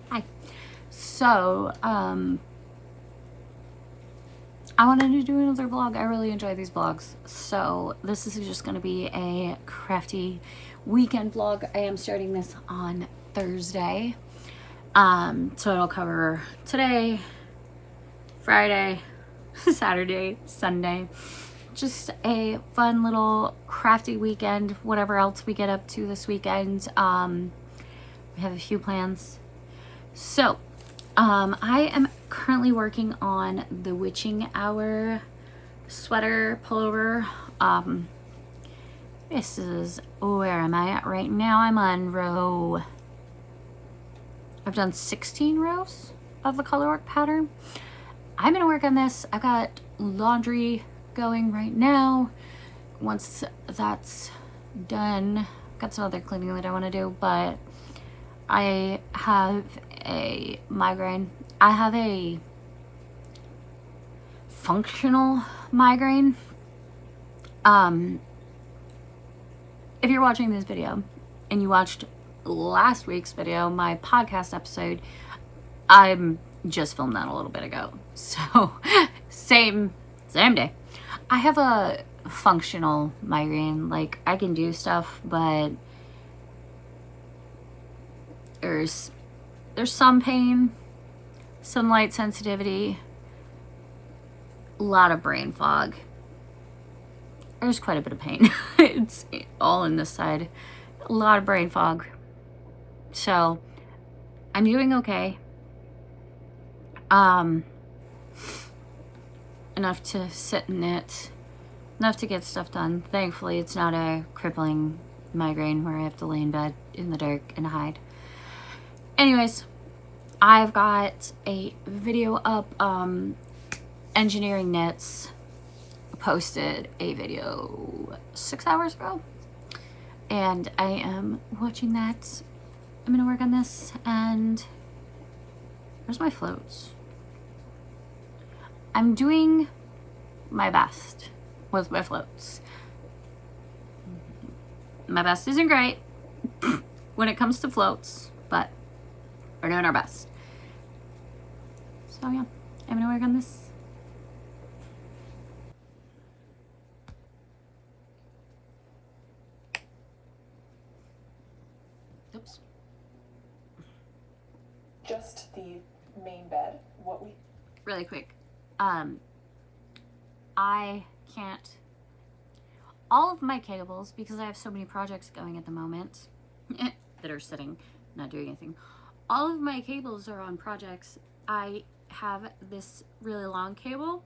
Hi. So, I wanted to do another vlog. I really enjoy these vlogs. So, this is just going to be a crafty weekend vlog. I am starting this on Thursday. So it'll cover today, Friday, Saturday, Sunday. Just a fun little crafty weekend, whatever else we get up to this weekend. We have a few plans. So, I am currently working on the witching hour sweater pullover. This is, where am I at right now? I'm on row, I've done 16 rows of the colorwork pattern. I'm gonna work on this. I've got laundry going right now. Once that's done, I've got some other cleaning that I want to do, but I have a migraine. I have a functional migraine. If you're watching this video and you watched last week's video, my podcast episode, I'm just filmed that a little bit ago. So same day. I have a functional migraine. Like, I can do stuff, but there's some pain, some light sensitivity, a lot of brain fog. There's quite a bit of pain. It's all in this side. A lot of brain fog. So I'm doing okay. Enough to sit in it, enough to get stuff done. Thankfully, it's not a crippling migraine where I have to lay in bed in the dark and hide. Anyways, I've got a video up. Engineering Knits posted a video 6 hours ago, and I am watching that. I'm gonna work on this. And where's my floats? I'm doing my best with my floats. My best isn't great when it comes to floats, but we're doing our best. So yeah, I'm gonna work on this. Oops. Just the main bed. What we really quick. I can't, all of my cables, because I have so many projects going at the moment that are sitting, not doing anything. All of my cables are on projects. I have this really long cable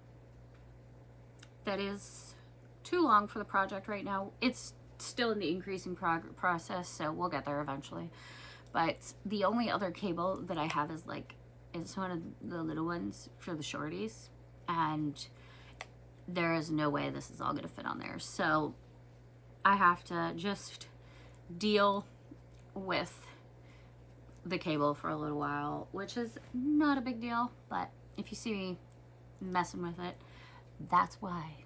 that is too long for the project right now. It's still in the increasing process, so we'll get there eventually. But the only other cable that I have is it's one of the little ones for the shorties, and there is no way this is all gonna fit on there. So I have to just deal with the cable for a little while, which is not a big deal, but if you see me messing with it, that's why.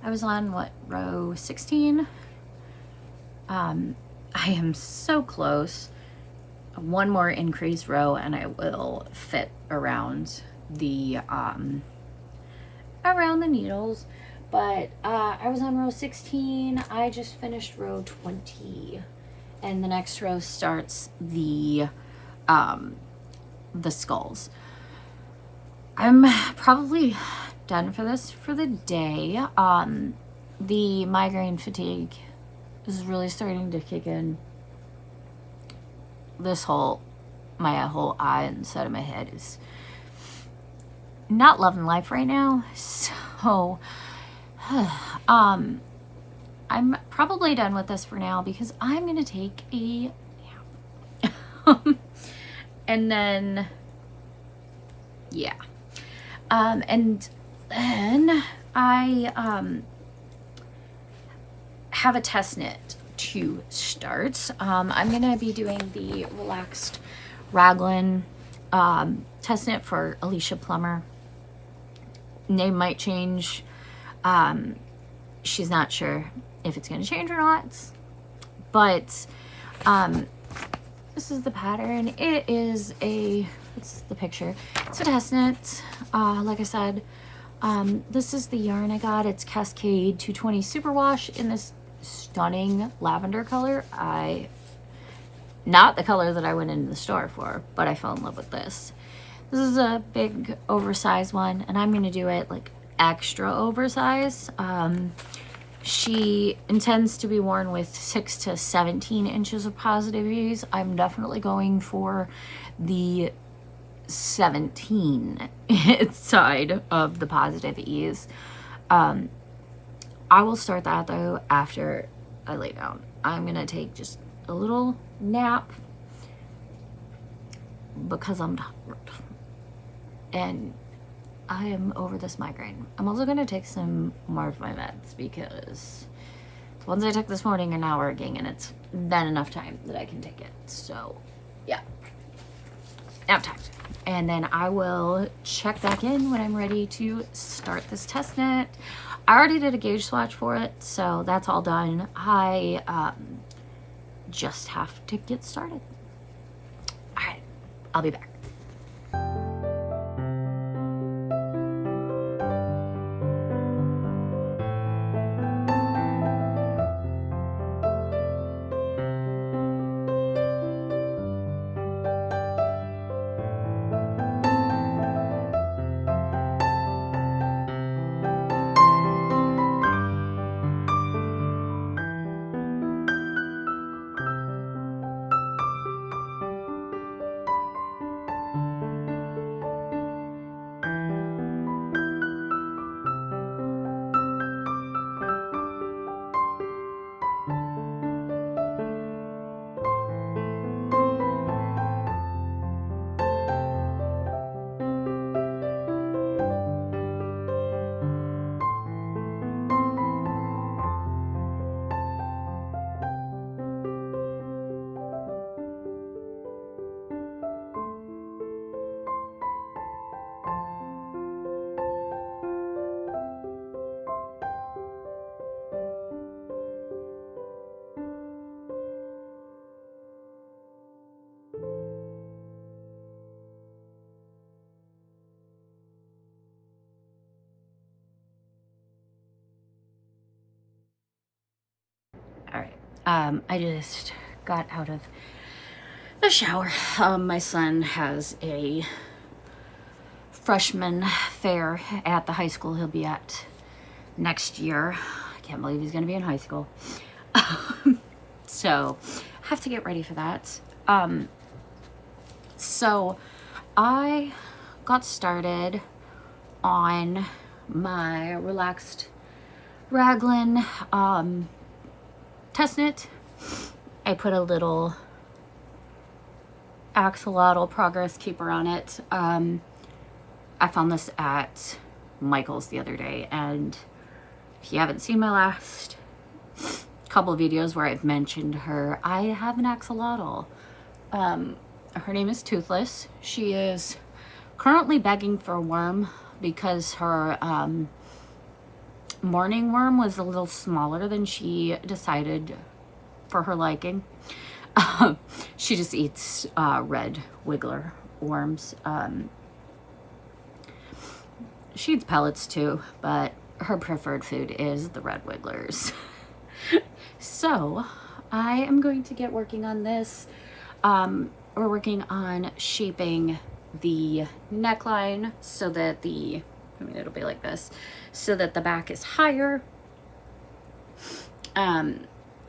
I was on row 16. I am so close. One more increased row and I will fit around the needles. But I was on row 16. I just finished row 20, and the next row starts the skulls. I'm probably done for this for the day. the migraine fatigue is really starting to kick in. My whole eye and side of my head is not loving life right now. So, I'm probably done with this for now because I'm going to take a nap. And then, yeah. And then I, have a test knit to start. I'm going to be doing the relaxed raglan test knit for Alicia Plummer. Name might change. She's not sure if it's going to change or not, but this is the pattern. It is it's the picture. It's a test knit. Like I said, this is the yarn I got. It's Cascade 220 Superwash in this stunning lavender color. Not the color that I went into the store for, but I fell in love with this. This is a big oversized one, and I'm going to do it like extra oversized. She intends to be worn with 6 to 17 inches of positive ease. I'm definitely going for the 17 side of the positive ease. I will start that though after I lay down. I'm gonna take just a little nap because I'm tired and I am over this migraine. I'm also gonna take some more of my meds because the ones I took this morning are now working and it's been enough time that I can take it. So yeah, nap time. And then I will check back in when I'm ready to start this test knit. I already did a gauge swatch for it, so that's all done. I just have to get started. All right, I'll be back. All right, I just got out of the shower. My son has a freshman fair at the high school he'll be at next year. I can't believe he's gonna be in high school. So I have to get ready for that. So I got started on my relaxed raglan test knit. I put a little axolotl progress keeper on it. I found this at Michael's the other day, and if you haven't seen my last couple of videos where I've mentioned her, I have an axolotl. Her name is Toothless. She is currently begging for a worm because her morning worm was a little smaller than she decided for her liking. She just eats red wiggler worms. She eats pellets too, but her preferred food is the red wigglers. So I am going to get working on this. We're working on shaping the neckline so that it'll be like this, so that the back is higher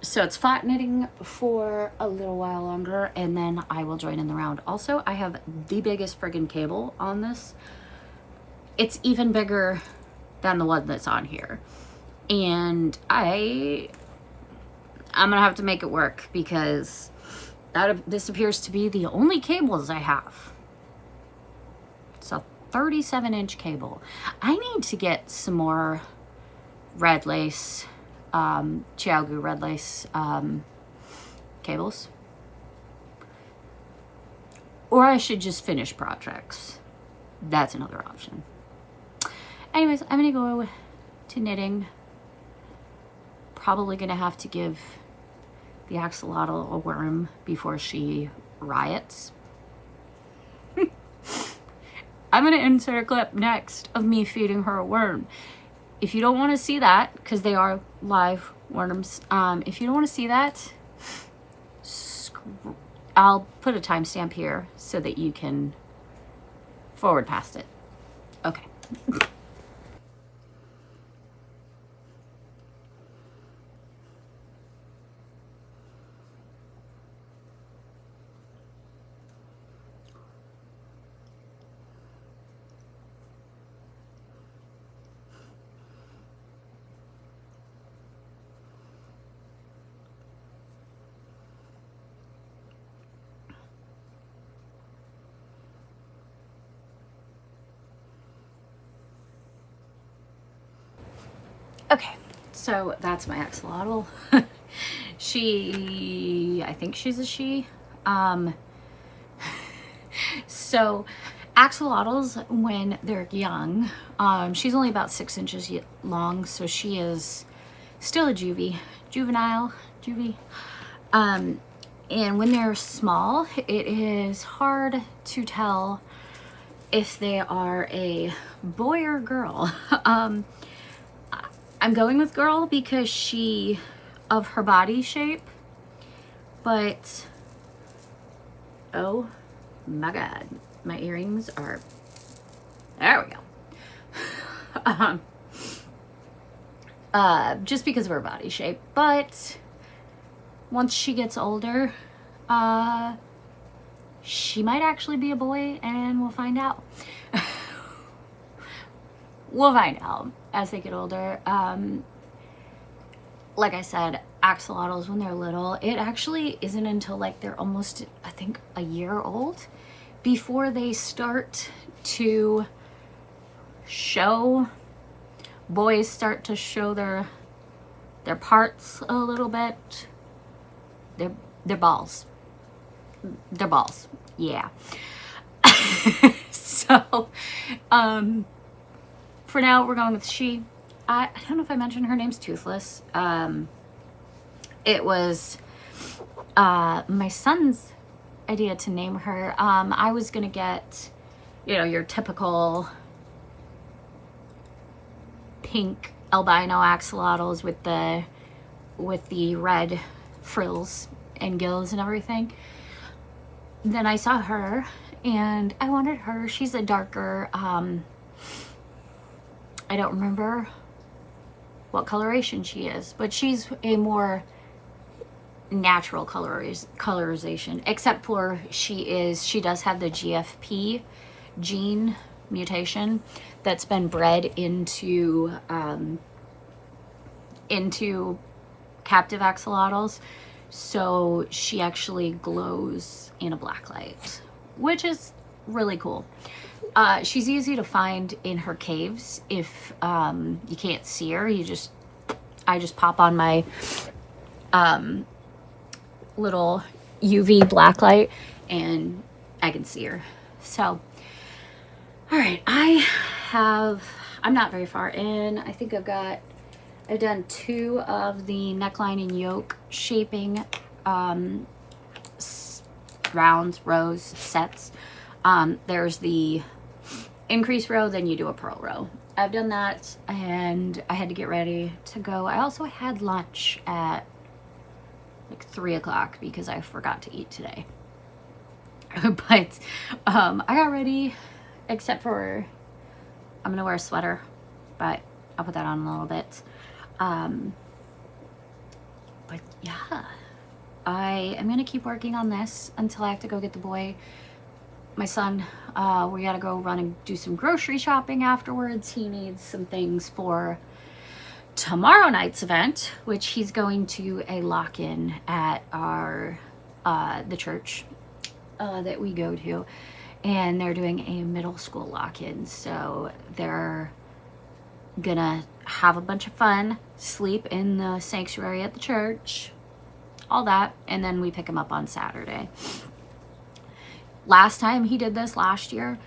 So it's flat knitting for a little while longer, and then I will join in the round. Also, I have the biggest friggin' cable on this. It's even bigger than the one that's on here. And I'm gonna have to make it work because this appears to be the only cables I have. It's a 37-inch cable. I need to get some more red lace, Chiaogu red lace cables. Or I should just finish projects. That's another option. Anyways, I'm gonna go to knitting. Probably gonna have to give the axolotl a worm before she riots. I'm gonna insert a clip next of me feeding her a worm. If you don't want to see that, because they are live worms, if you don't want to see that, I'll put a timestamp here so that you can forward past it. Okay. Okay, so that's my axolotl. I think she's a she. So axolotls, when they're young, she's only about 6 inches long, so she is still a juvenile. And when they're small, it is hard to tell if they are a boy or girl. I'm going with girl because of her body shape, but oh my god, my earrings are, there we go. Just because of her body shape, but once she gets older, she might actually be a boy, and we'll find out. We'll find out as they get older. Like I said, axolotls, when they're little, it actually isn't until like they're almost, I think, a year old before they start to show, boys start to show their parts a little bit. Their balls. Their balls. Yeah. So, for now, we're going with she. I don't know if I mentioned her name's Toothless. It was my son's idea to name her. I was gonna get, your typical pink albino axolotls with the red frills and gills and everything. Then I saw her, and I wanted her. She's a darker, I don't remember what coloration she is, but she's a more natural colorization, except for she does have the GFP gene mutation that's been bred into captive axolotls, so she actually glows in a black light, which is really cool. She's easy to find in her caves. If you can't see her, I just pop on my little UV black light and I can see her. So, all right, I'm not very far in. I think I've done 2 of the neckline and yoke shaping rows, sets. There's the increase row, then you do a purl row. I've done that, and I had to get ready to go. I also had lunch at like 3 o'clock because I forgot to eat today. But I got ready, except for I'm gonna wear a sweater, but I'll put that on in a little bit. But yeah, I am going to keep working on this until I have to go get the boy, my son. We got to go run and do some grocery shopping afterwards. He needs some things for tomorrow night's event, which he's going to a lock-in at our the church that we go to, and they're doing a middle school lock-in, so they're gonna have a bunch of fun, sleep in the sanctuary at the church, all that, and then we pick him up on Saturday. Last time he did this last year,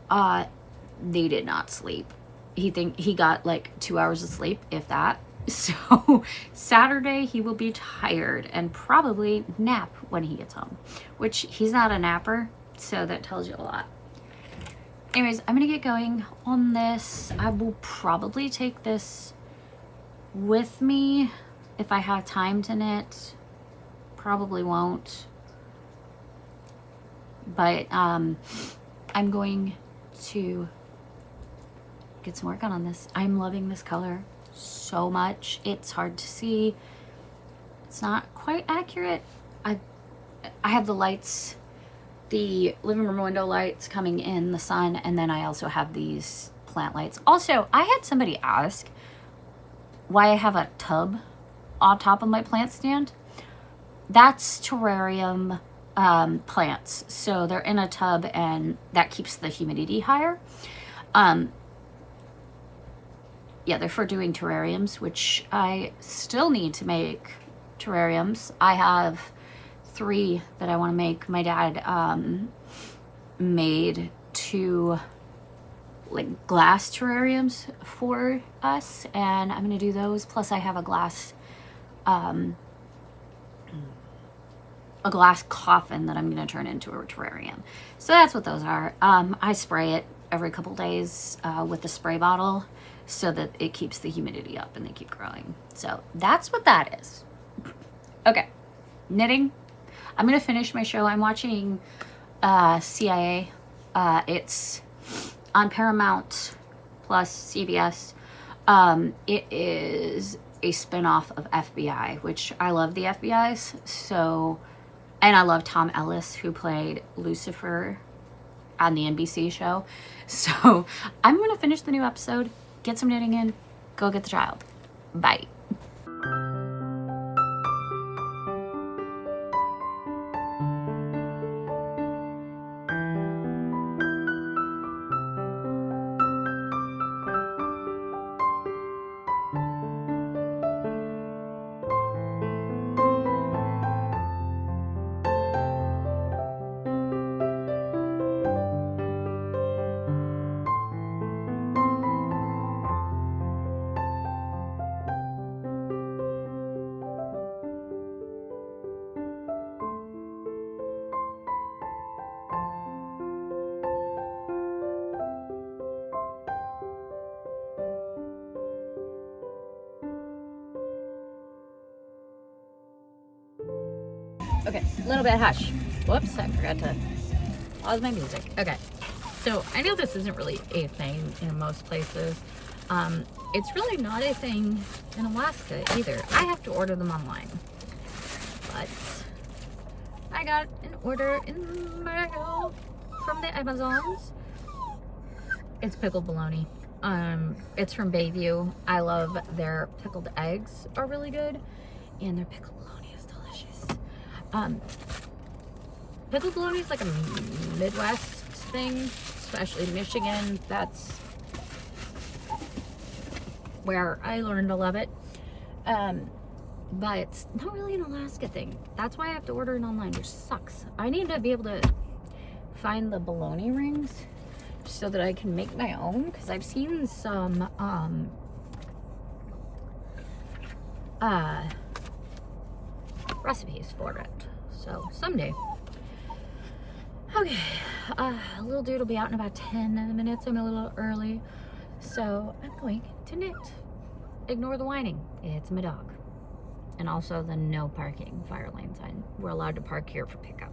they did not sleep. He got like 2 hours of sleep, if that. So Saturday he will be tired and probably nap when he gets home, which he's not a napper, so that tells you a lot. Anyways, I'm gonna get going on this. I will probably take this with me if I have time to knit. Probably won't, but I'm going to get some work on this. I'm loving this color so much. It's hard to see. It's not quite accurate. I have the lights, the living room window lights coming in the sun, and then I also have these plant lights. Also, I had somebody ask why I have a tub on top of my plant stand. That's terrarium plants, so they're in a tub, and that keeps the humidity higher. Yeah, they're for doing terrariums, which I still need to make terrariums. I have 3 that I want to make. My dad made 2 like glass terrariums for us, and I'm gonna do those. Plus I have a glass coffin that I'm gonna turn into a terrarium. So that's what those are. I spray it every couple days with the spray bottle so that it keeps the humidity up and they keep growing. So that's what that is. Okay, knitting. I'm gonna finish my show. I'm watching CIA. It's on Paramount Plus CBS. It is a spinoff of FBI, which I love the FBI's. So, and I love Tom Ellis, who played Lucifer on the NBC show. So I'm gonna finish the new episode, get some knitting in, go get the child. Bye. Okay, a little bit hush. Whoops, I forgot to pause my music. Okay, so I know this isn't really a thing in most places. It's really not a thing in Alaska either. I have to order them online. But I got an order in the mail from the Amazons. It's pickled bologna. It's from Bayview. I love their pickled eggs are really good, and their pickled bologna is delicious. Pickled bologna is like a Midwest thing, especially Michigan. That's where I learned to love it. But it's not really an Alaska thing. That's why I have to order it online, which sucks. I need to be able to find the bologna rings so that I can make my own, because I've seen some recipes for it. So someday. Okay, little dude will be out in about 10 minutes. I'm a little early, so I'm going to knit. Ignore the whining. It's my dog. And also the no parking fire lane sign. We're allowed to park here for pickup.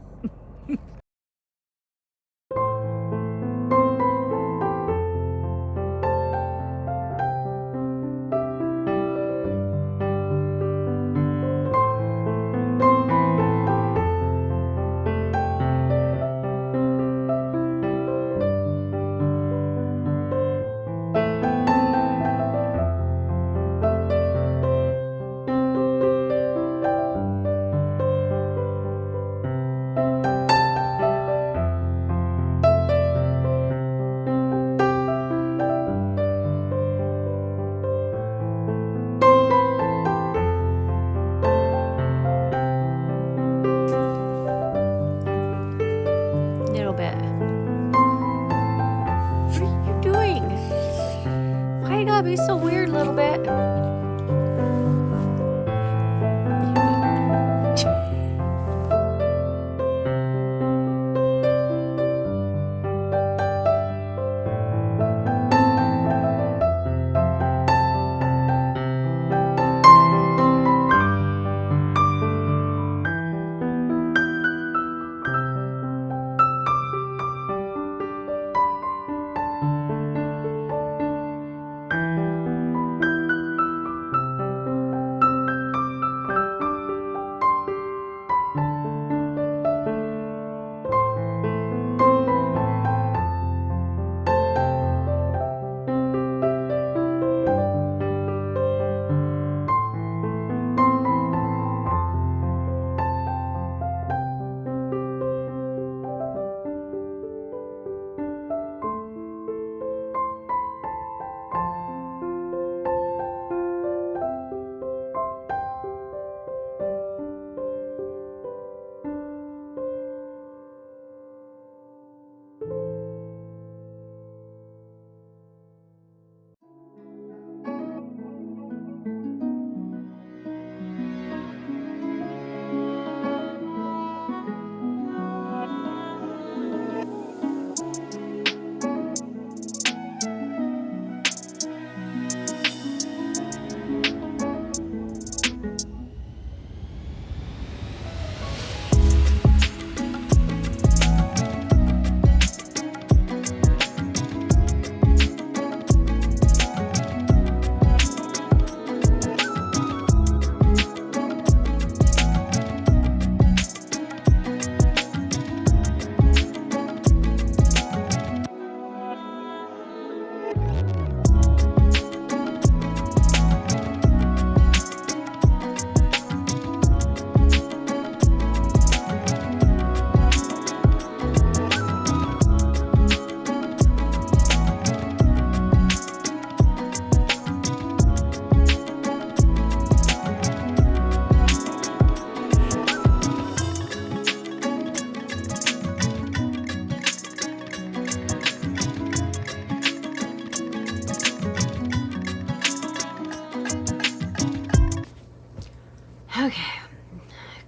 Okay.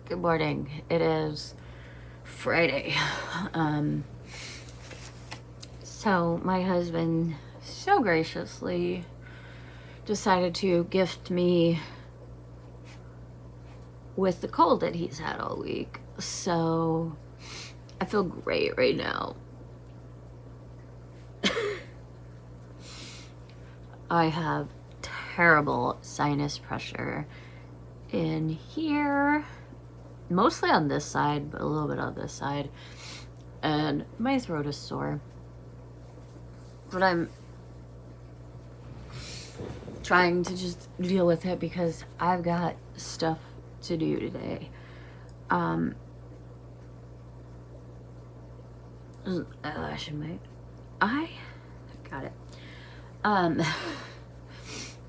Good morning. It is Friday. So my husband so graciously decided to gift me with the cold that he's had all week. So I feel great right now. I have terrible sinus pressure in here, mostly on this side, but a little bit on this side, and my throat is sore. But I'm trying to just deal with it because I've got stuff to do today. I got it. I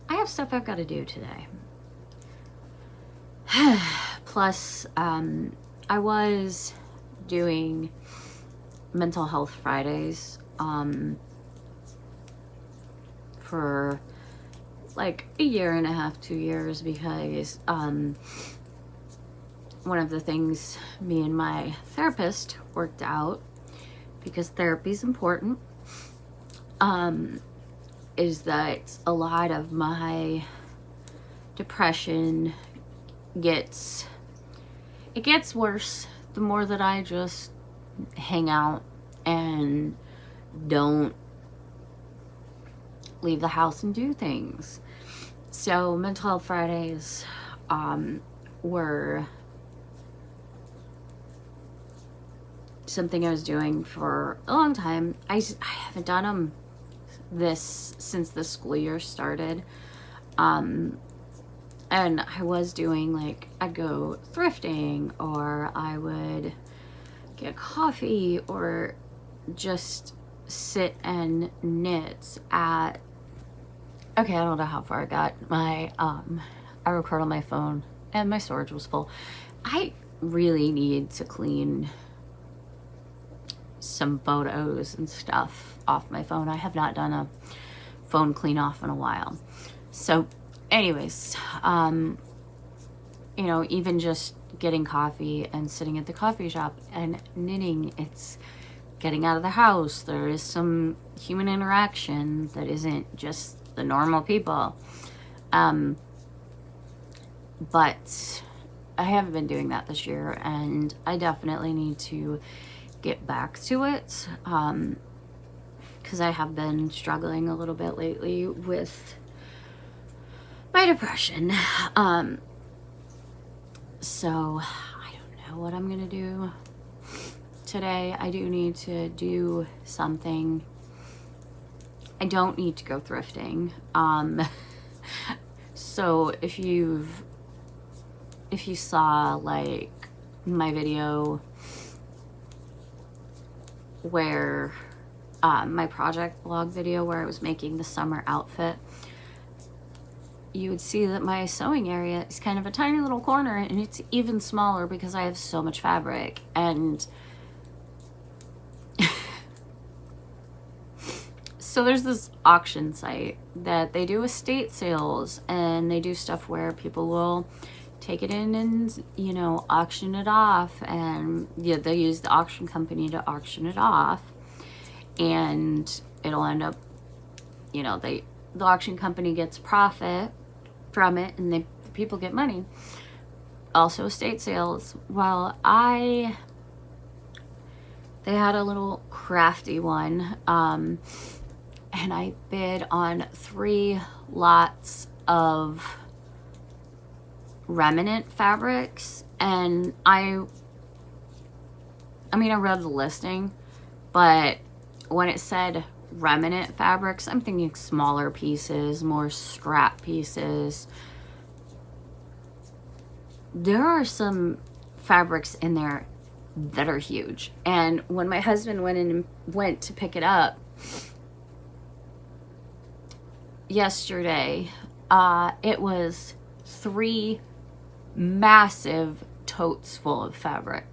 have stuff I've got to do today. Plus, I was doing mental health Fridays for like a year and a half, 2 years, because one of the things me and my therapist worked out, because therapy is important, is that a lot of my depression gets worse the more that I just hang out and don't leave the house and do things. So mental health Fridays were something I was doing for a long time. I haven't done them since the school year started. And I was doing, like, I'd go thrifting, or I would get coffee, or just sit and knit at, okay, I don't know how far I got. I record on my phone, and my storage was full. I really need to clean some photos and stuff off my phone. I have not done a phone clean off in a while. So anyways, even just getting coffee and sitting at the coffee shop and knitting, it's getting out of the house. There is some human interaction that isn't just the normal people. But I haven't been doing that this year, and I definitely need to get back to it, because I have been struggling a little bit lately with my depression. So I don't know what I'm gonna do today. I do need to do something. I don't need to go thrifting. So if you saw, like, my video where my project blog video where I was making the summer outfit, you would see that my sewing area is kind of a tiny little corner, and it's even smaller because I have so much fabric. And so there's this auction site that they do estate sales, and they do stuff where people will take it in and, auction it off, and they use the auction company to auction it off, and it'll end up, the auction company gets profit from it, and people get money. Also estate sales. Well, they had a little Crafty one, and I bid on 3 lots of remnant fabrics, and I read the listing, but when it said remnant fabrics, I'm thinking smaller pieces, more scrap pieces. There are some fabrics in there that are huge, and when my husband went to pick it up yesterday, it was 3 massive totes full of fabric.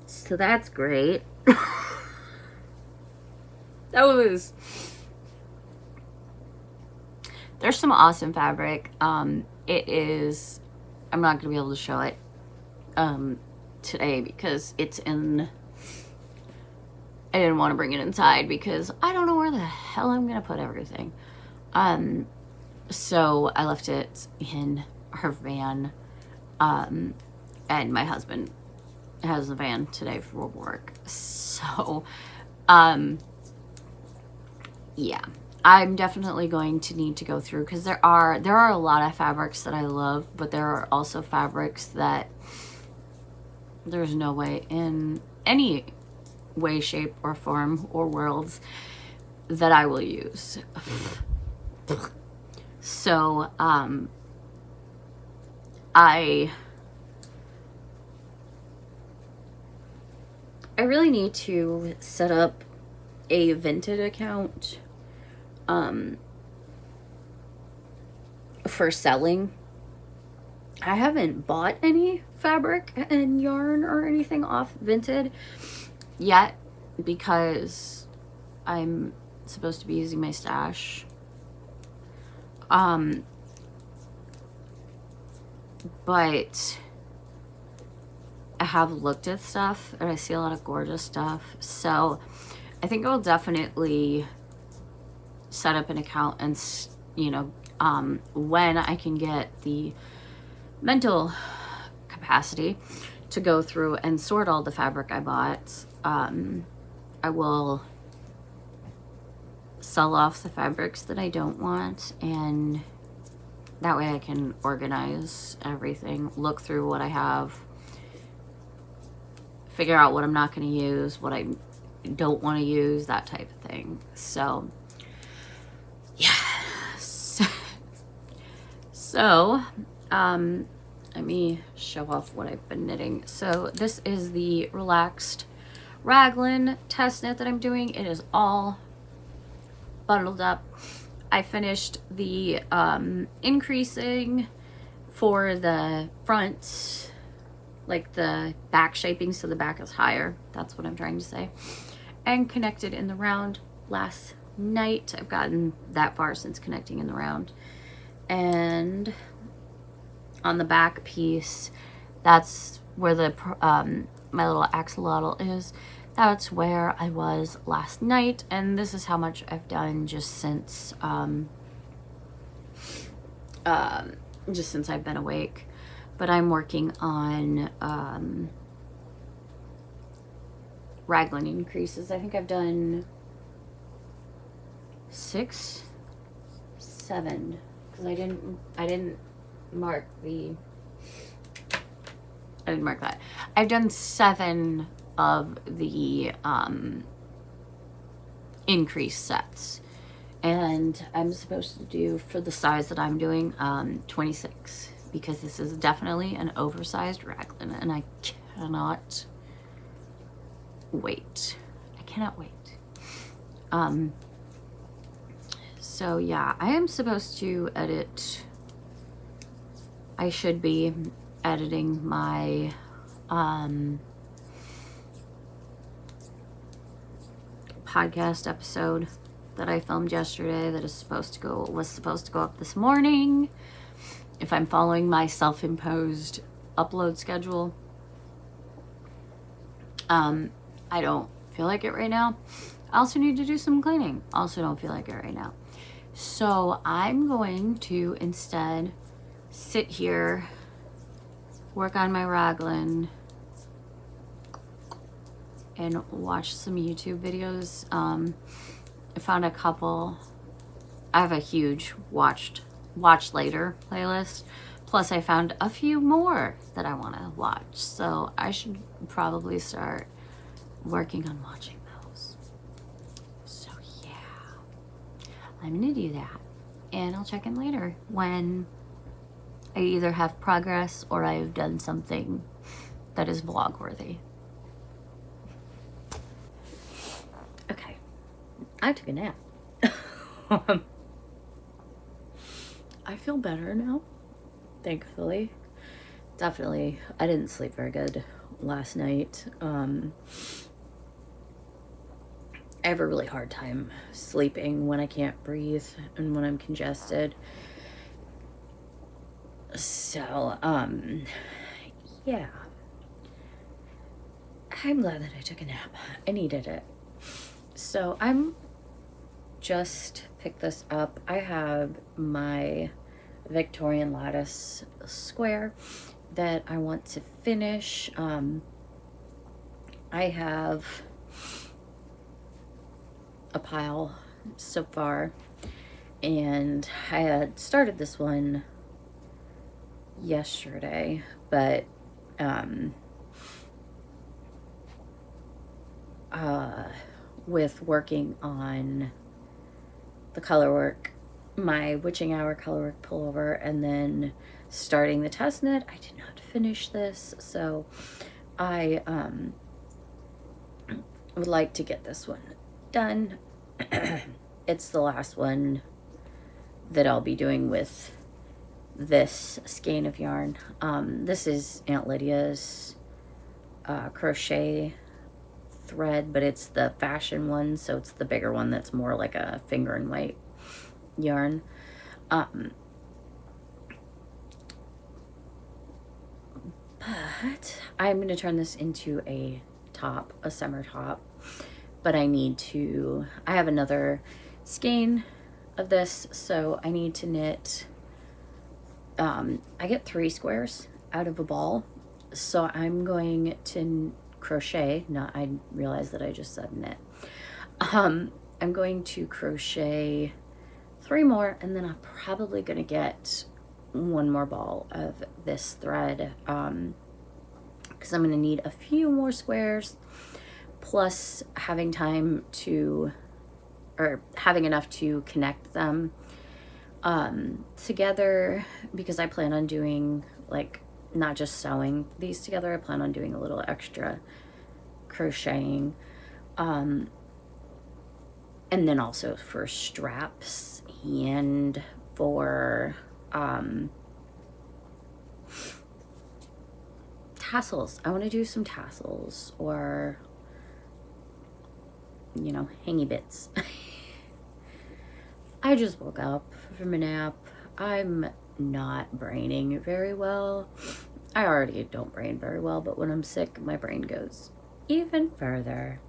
So that's great. there's some awesome fabric. It is, I'm not gonna be able to show it today because it's in, I didn't want to bring it inside because I don't know where the hell I'm gonna put everything. So I left it in our van, and my husband has the van today for work. So, yeah, I'm definitely going to need to go through because there are a lot of fabrics that I love, but there are also fabrics that there's no way in any way, shape, or form or worlds that I will use. So, I really need to set up a Vinted account for selling. I haven't bought any fabric and yarn or anything off Vinted yet because I'm supposed to be using my stash. But I have looked at stuff and I see a lot of gorgeous stuff. So I think I'll definitely set up an account and, you know, when I can get the mental capacity to go through and sort all the fabric I bought, I will sell off the fabrics that I don't want, and that way I can organize everything, look through what I have, figure out what I'm not going to use, what I don't want to use, that type of thing. So, yeah. So, let me show off what I've been knitting. So this is the relaxed raglan test knit that I'm doing. It is all bundled up. I finished the increasing for the front, like the back shaping, so the back is higher. That's what I'm trying to say. And connected in the round last night. I've gotten that far since connecting in the round. And on the back piece, that's where the my little axolotl is. That's where I was last night, and this is how much I've done just since I've been awake. But I'm working on raglan increases. I think I've done 6, 7, because I didn't mark the. I didn't mark that. I've done 7 of the increase sets, and I'm supposed to do, for the size that I'm doing, 26, because this is definitely an oversized raglan, and I cannot wait. I cannot wait. So yeah, I am supposed to edit. I should be editing my podcast episode that I filmed yesterday that was supposed to go up this morning, if I'm following my self-imposed upload schedule. I don't feel like it right now. I also need to do some cleaning. Also don't feel like it right now. So I'm going to instead sit here, work on my raglan, and watch some YouTube videos. I found a couple. I have a huge watch later playlist. Plus I found a few more that I want to watch. So I should probably start working on watching those. So yeah, I'm gonna do that. And I'll check in later when I either have progress or I've done something that is vlog worthy. Okay, I took a nap. I feel better now, thankfully. Definitely, I didn't sleep very good last night. I have a really hard time sleeping when I can't breathe and when I'm congested. So, yeah. I'm glad that I took a nap. I needed it. So I'm just picked this up. I have my Victorian lattice square that I want to finish. I have a pile so far, and I had started this one yesterday, but with working on the color work, my witching hour color work pullover, and then starting the test knit, I did not finish this, so I would like to get this one done. It's the last one that I'll be doing with this skein of yarn. This is Aunt Lydia's crochet thread, but it's the fashion one, so it's the bigger one that's more like a finger and white yarn. But I'm going to turn this into a top, a summer top, but I have another skein of this, so I need to knit, I get 3 squares out of a ball, so I'm going to crochet, I realized that I just said knit. I'm going to crochet 3 more, and then I'm probably going to get 1 more ball of this thread, because I'm going to need a few more squares, plus having enough to connect them together, because I plan on doing, like, not just sewing these together, I plan on doing a little extra crocheting, and then also for straps and for tassels. I want to do some tassels, or hangy bits. I just woke up from a nap. I'm not braining very well. I already don't brain very well, but when I'm sick, my brain goes even further.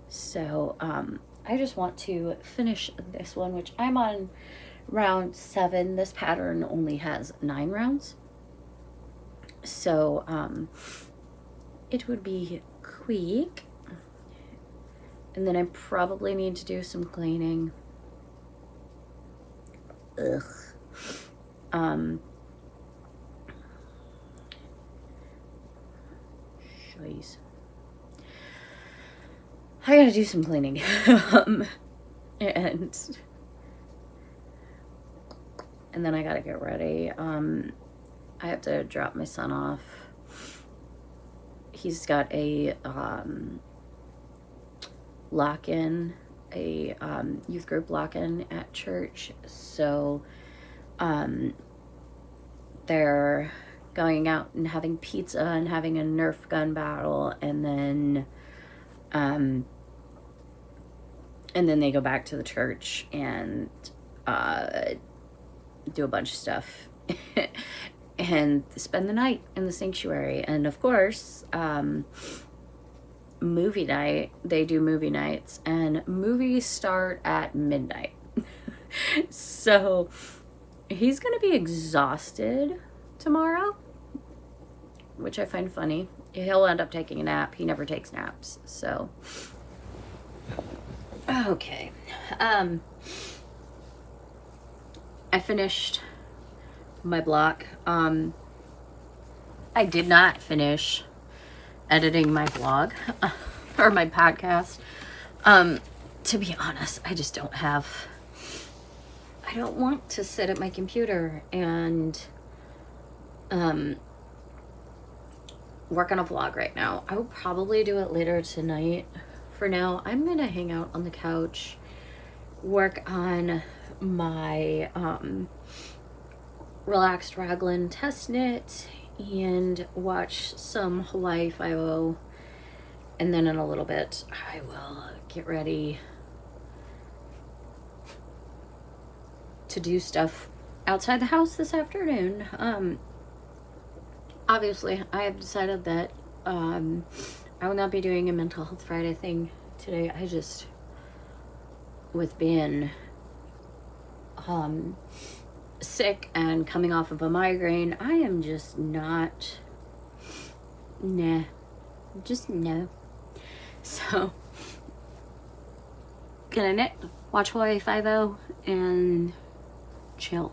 So I just want to finish this one, which I'm on round 7. This pattern only has 9 rounds, so it would be quick. And then I probably need to do some cleaning. Ugh. Jeez. I gotta do some cleaning. And then I gotta get ready. I have to drop my son off. He's got a lock-in, a youth group lock-in at church, so they're going out and having pizza and having a Nerf gun battle, and then they go back to the church and do a bunch of stuff and spend the night in the sanctuary. And of course, movie night, they do movie nights, and movies start at midnight. So he's gonna be exhausted tomorrow, which I find funny. He'll end up taking a nap. He never takes naps, so okay. I finished my block. I did not finish editing my vlog or my podcast. To be honest, I just don't want to sit at my computer and work on a vlog right now. I will probably do it later tonight. For now, I'm gonna hang out on the couch, work on my relaxed raglan test knit, and watch some Hawaii 5-0 And then in a little bit, I will get ready to do stuff outside the house this afternoon. Obviously, I have decided that I will not be doing a mental health Friday thing today. I just, with being sick and coming off of a migraine, I am just not, nah, just no. So, gonna knit, watch Hawaii Five-0, and chill.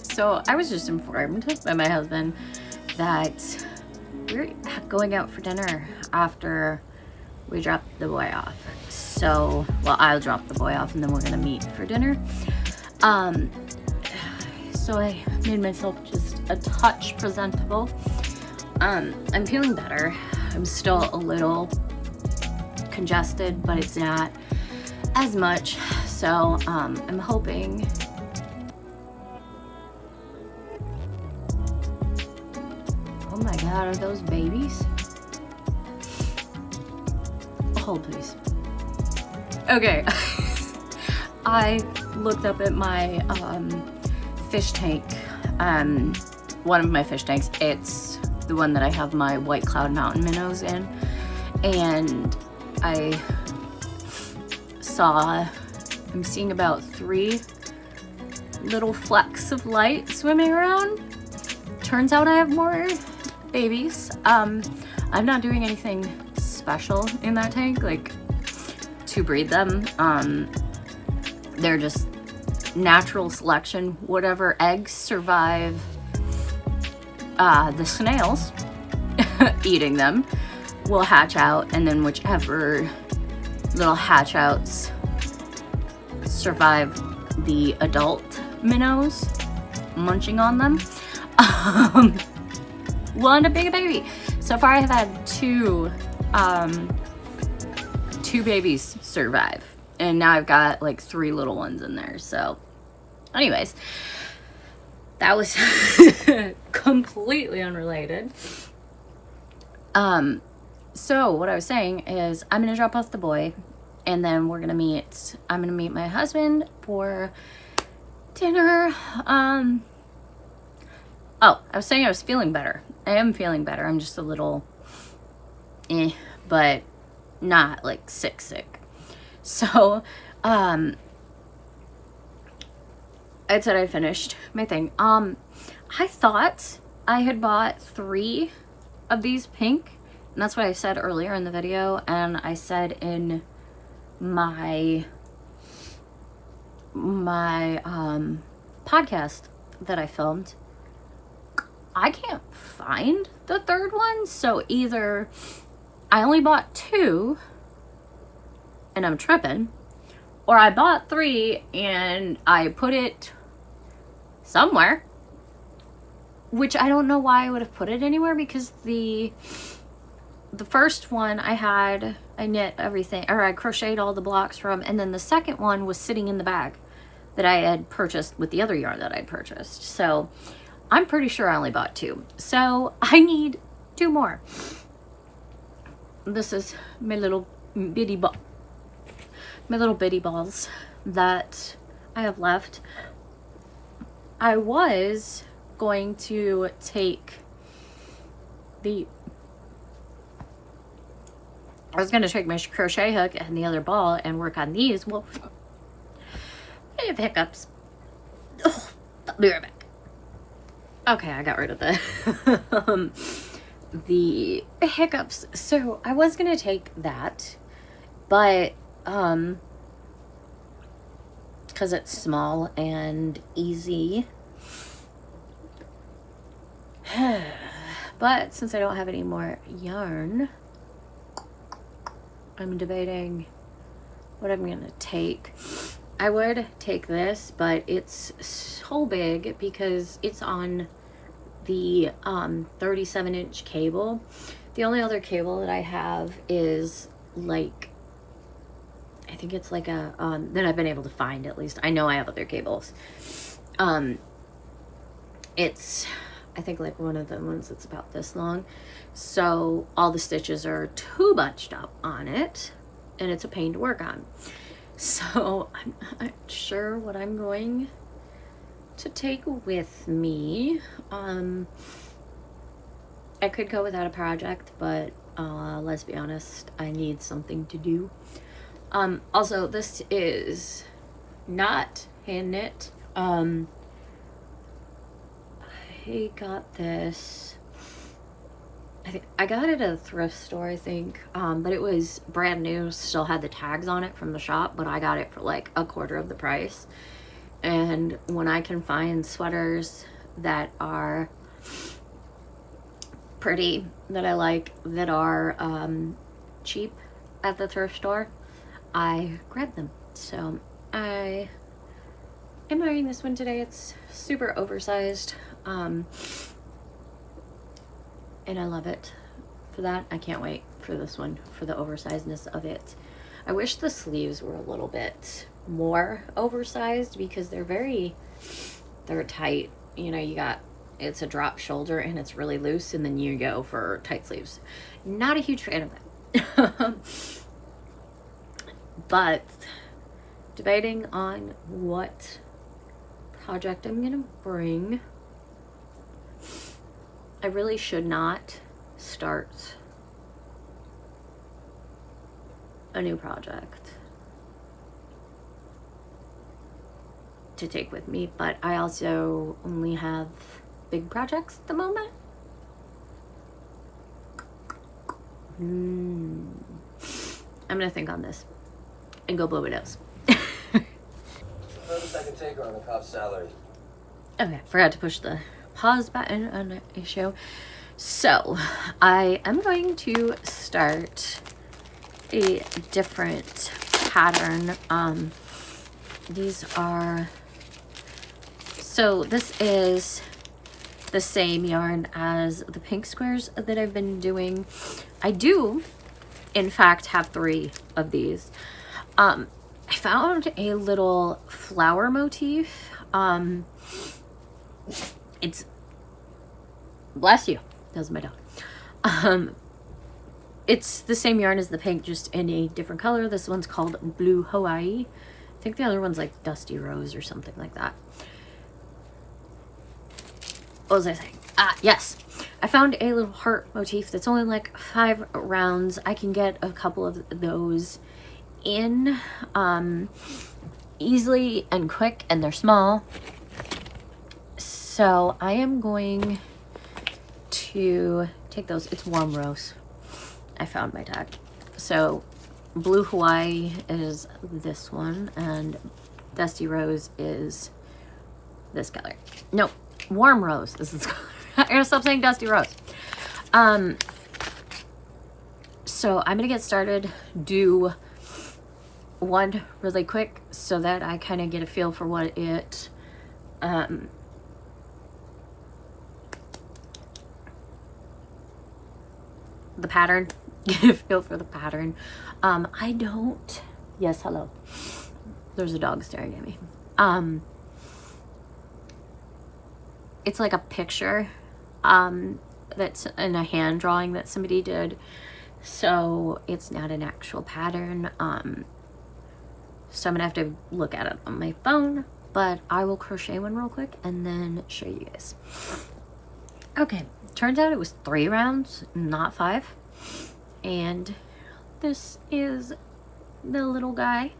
So I was just informed by my husband that we're going out for dinner after we drop the boy off. So, well, I'll drop the boy off and then we're gonna meet for dinner. So I made myself just a touch presentable. I'm feeling better. I'm still a little congested, but it's not as much. So I'm hoping oh my god, are those babies? Hold please. Okay. I looked up at my fish tank. One of my fish tanks. It's the one that I have my White Cloud Mountain minnows in. And I'm seeing about 3 little flecks of light swimming around. Turns out I have more babies. I'm not doing anything special in that tank, like to breed them. They're just natural selection. Whatever eggs survive the snails eating them will hatch out, and then whichever little hatch outs survive the adult minnows munching on them will end up being a baby. So far I have had 2 babies survive, and now I've got like 3 little ones in there. So anyways, that was completely unrelated. So what I was saying is I'm gonna drop off the boy, and then I'm gonna meet my husband for dinner. Oh, I was saying I was feeling better. I am feeling better. I'm just a little but not like sick. So, I said I finished my thing. I thought I had bought 3 of these pink, and that's what I said earlier in the video, and I said in my podcast that I filmed. I can't find the 3rd one, so either I only bought 2 and I'm tripping, or I bought 3 and I put it somewhere, which I don't know why I would have put it anywhere, because the first one I knit everything, or I crocheted all the blocks from, and then the second one was sitting in the bag that I had purchased with the other yarn that I'd purchased. So I'm pretty sure I only bought 2. So I need 2 more. This is my little bitty balls that I have left. I was going to take my crochet hook and the other ball and work on these. Well, I have hiccups. Oh, I'll be right back. Okay, I got rid of the hiccups. So I was gonna take that, but because it's small and easy. But since I don't have any more yarn, I'm debating what I'm gonna take. I would take this, but it's so big because it's on the 37-inch cable. The only other cable that I have is like, I think it's like a that I've been able to find, at least. I know I have other cables. It's, I think, like one of the ones that's about this long. So all the stitches are too bunched up on it, and it's a pain to work on. So I'm not sure what I'm going to take with me. I could go without a project, but let's be honest, I need something to do. Also, this is not hand knit. I got this, I got it at a thrift store, I think, but it was brand new, still had the tags on it from the shop, but I got it for like a quarter of the price. And when I can find sweaters that are pretty, that I like, that are cheap at the thrift store, I grab them. So I am wearing this one today. It's super oversized, and I love it for that. I can't wait for this one, for the oversizedness of it. I wish the sleeves were a little bit more oversized because they're tight. You know, you got, it's a drop shoulder and it's really loose, and then you go for tight sleeves. Not a huge fan of that. But debating on what project I'm gonna bring. I really should not start a new project to take with me, but I also only have big projects at the moment. I'm gonna think on this and go blow it out. Furthest I can take her on the cop's salary. Okay, forgot to push the pause button on a show. So I am going to start a different pattern. These are, so this is the same yarn as the pink squares that I've been doing. I do, in fact, have 3 of these. I found a little flower motif. It's, bless you, that was my dog. It's the same yarn as the pink, just in a different color. This one's called Blue Hawaii. I think the other one's like Dusty Rose or something like that. What was I saying? Yes. I found a little heart motif that's only like 5 rounds. I can get a couple of those in easily and quick, and they're small. So I am going to take those. It's warm rose. I found my tag. So Blue Hawaii is this one, and Dusty Rose is this color. No, warm rose is this color. I'm gonna stop saying Dusty Rose. So I'm gonna get started, do one really quick so that I kind of get a feel for what it the pattern, get a feel for the pattern. I don't, yes, hello, there's a dog staring at me. It's like a picture that's in a hand drawing that somebody did, so it's not an actual pattern. So I'm gonna have to look at it on my phone, but I will crochet one real quick and then show you guys. Okay, turns out it was 3 rounds, not 5. And this is the little guy.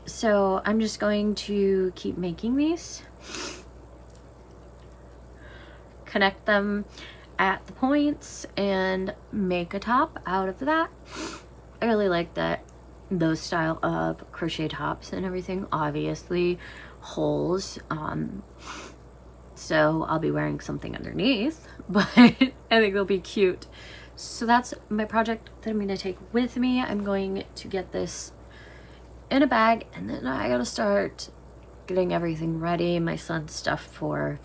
So I'm just going to keep making these. connect them at the points and make a top out of that. I really like those style of crochet tops and everything. Obviously holes, so I'll be wearing something underneath, but I think they'll be cute. So that's my project that I'm going to take with me. I'm going to get this in a bag, and then I gotta start getting everything ready. My son's stuff for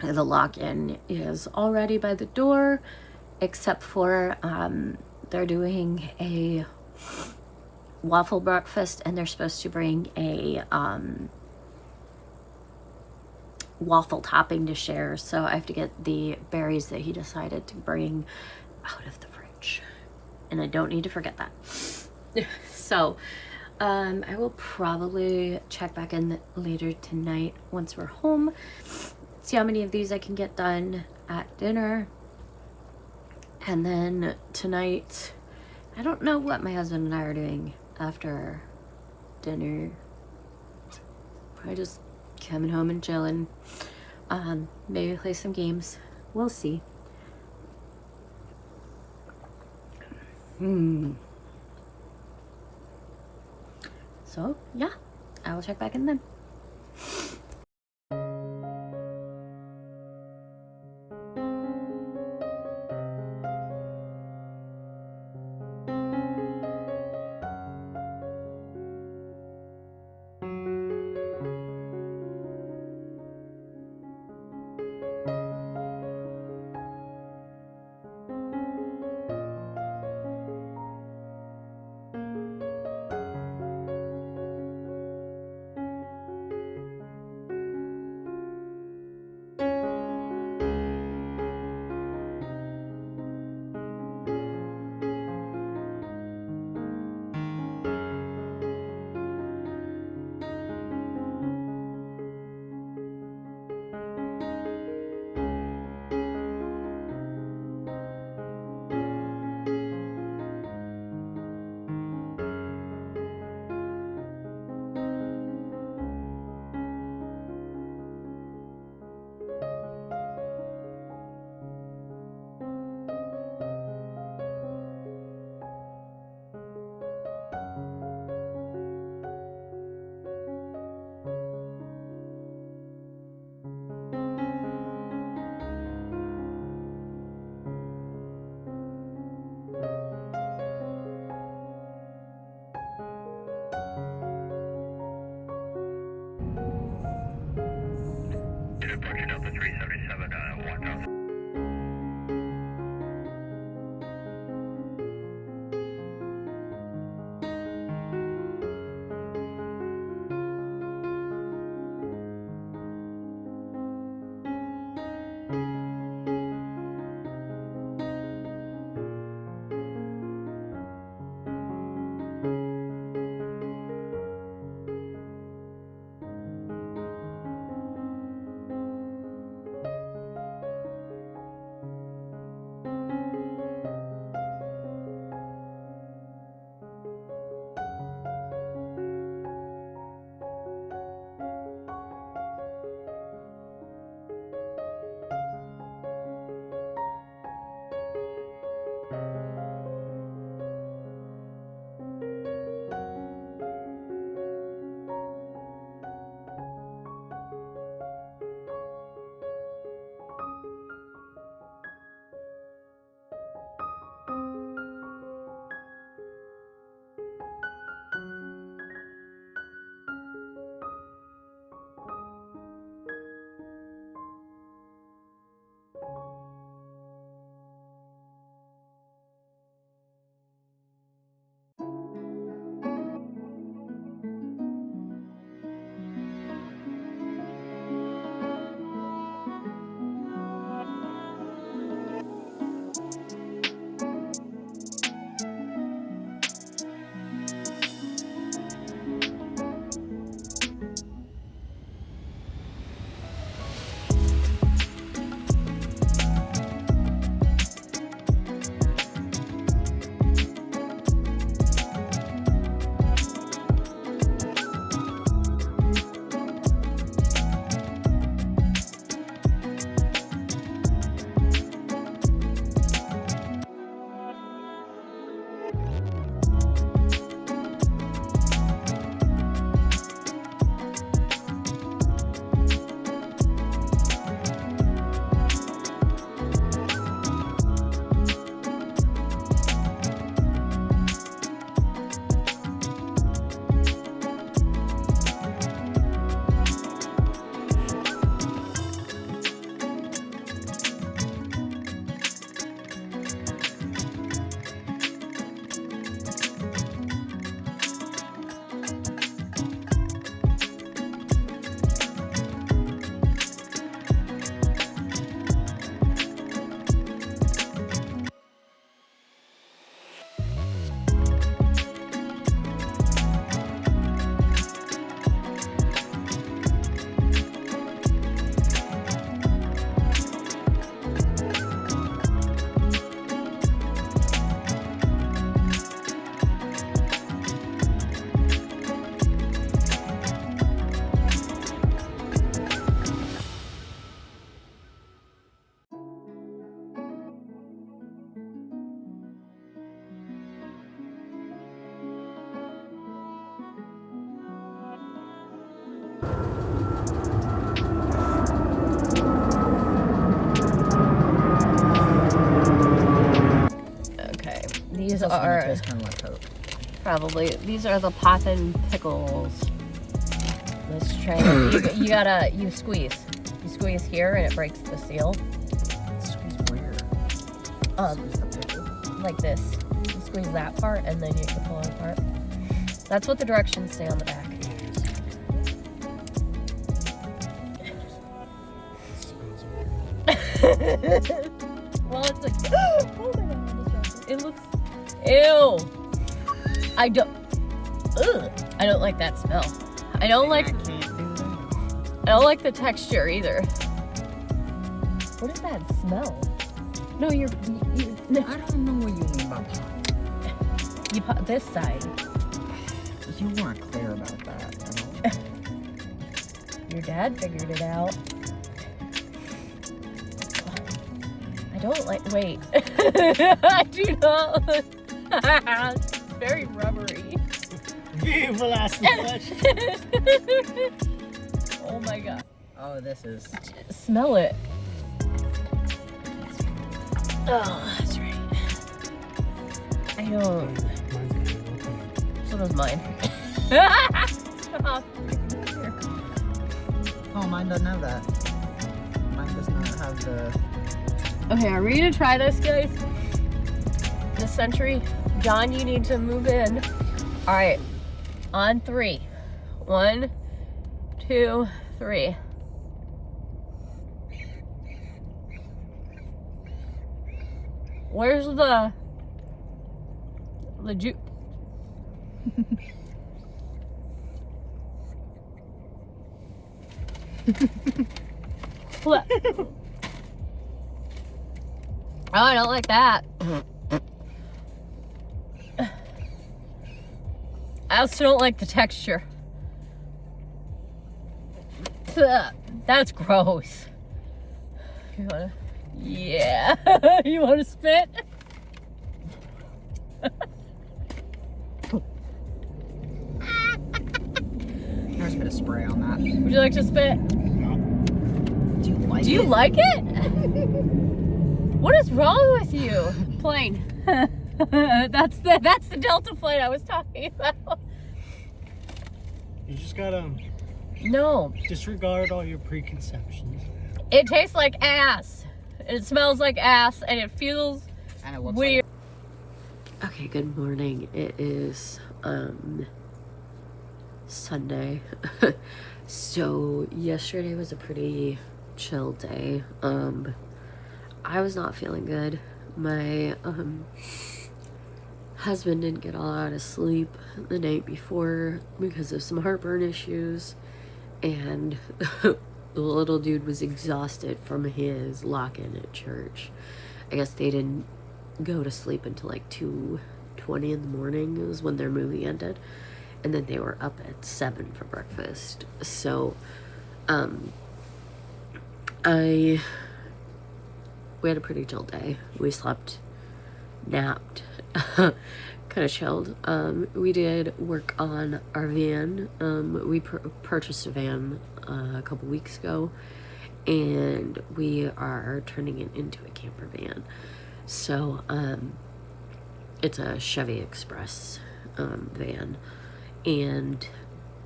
the lock-in is already by the door, except for they're doing a waffle breakfast, and they're supposed to bring a waffle topping to share, so I have to get the berries that he decided to bring out of the fridge, and I don't need to forget that. So I will probably check back in later tonight once we're home, see how many of these I can get done at dinner, and then tonight I don't know what my husband and I are doing after dinner. Probably just coming home and chilling. Maybe play some games. We'll see. So yeah, I will check back in then. Departure Delta 377, 1000. These It's also are gonna taste kind of like Coke. probably, these are the poppin' pickles. Let's try it. You squeeze. You squeeze here and it breaks the seal. Squeeze where? Squeeze the pickle. Like this. You squeeze that part and then you can pull it apart. That's what the directions say on the back. Well, it's like, oh my god, it looks, ew. I don't like that smell. I don't like the texture either. What does that smell? No, I don't know what you mean by pop. you pop this side. You weren't clear about that at all. Your dad figured it out. I don't like, wait. I do not. It's very rubbery. We'll ask the question. Oh my god. Oh, this is. Smell it. Oh, that's right. I don't. So does mine. Stop. Oh, mine doesn't have that. Mine does not have the. Okay, are we gonna try this, guys? This century? John, you need to move in. All right, on 3. 1, 2, 3. Where's the juice? What? Oh, I don't like that. I also don't like the texture. That's gross. You wanna? Yeah. You wanna spit? There's a bit of spray on that. Would you like to spit? Do you like Do you like it? What is wrong with you? Plane. That's the Delta plane I was talking about. You just gotta No, disregard all your preconceptions. it tastes like ass. It smells like ass, and it feels And it looks weird. Okay, good morning. It is Sunday. So yesterday was a pretty chill day. I was not feeling good. My husband didn't get a lot of sleep the night before because of some heartburn issues, and the little dude was exhausted from his lock-in at church. I guess they didn't go to sleep until like 2:20 in the morning. It was when their movie ended, and then they were up at 7 for breakfast. So we had a pretty chill day. We slept, napped, kind of chilled. We did work on our van. We purchased a van a couple weeks ago, and we are turning it into a camper van. So it's a Chevy Express van, and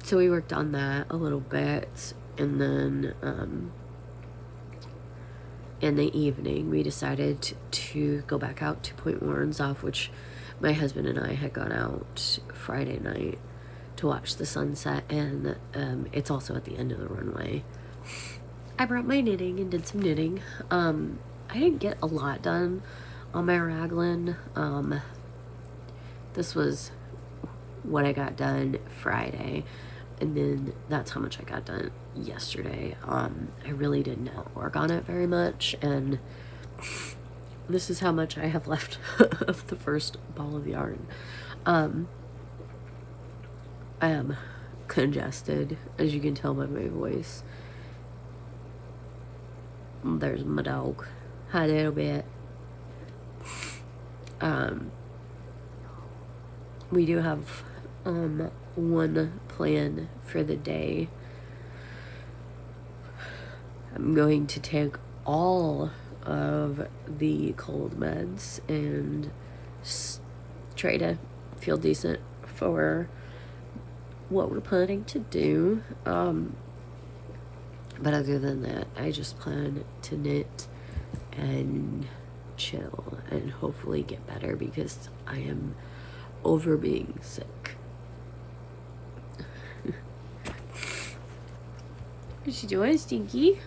so we worked on that a little bit, and then in the evening we decided to go back out to Point Warren's off, which my husband and I had gone out Friday night to watch the sunset, and it's also at the end of the runway. I brought my knitting and did some knitting. I didn't get a lot done on my raglan. This was what I got done Friday, and then that's how much I got done yesterday. I really did not work on it very much, and this is how much I have left of the first ball of yarn. I am congested, as you can tell by my voice. There's my dog. Hi, little bit. We do have one plan for the day. I'm going to take all of the cold meds and try to feel decent for what we're planning to do. But other than that, I just plan to knit and chill and hopefully get better because I am over being sick. What you doing, Stinky?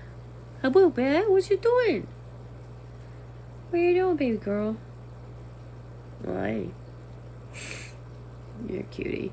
How about that? What you doing? What you doing, baby girl? Why? You're a cutie.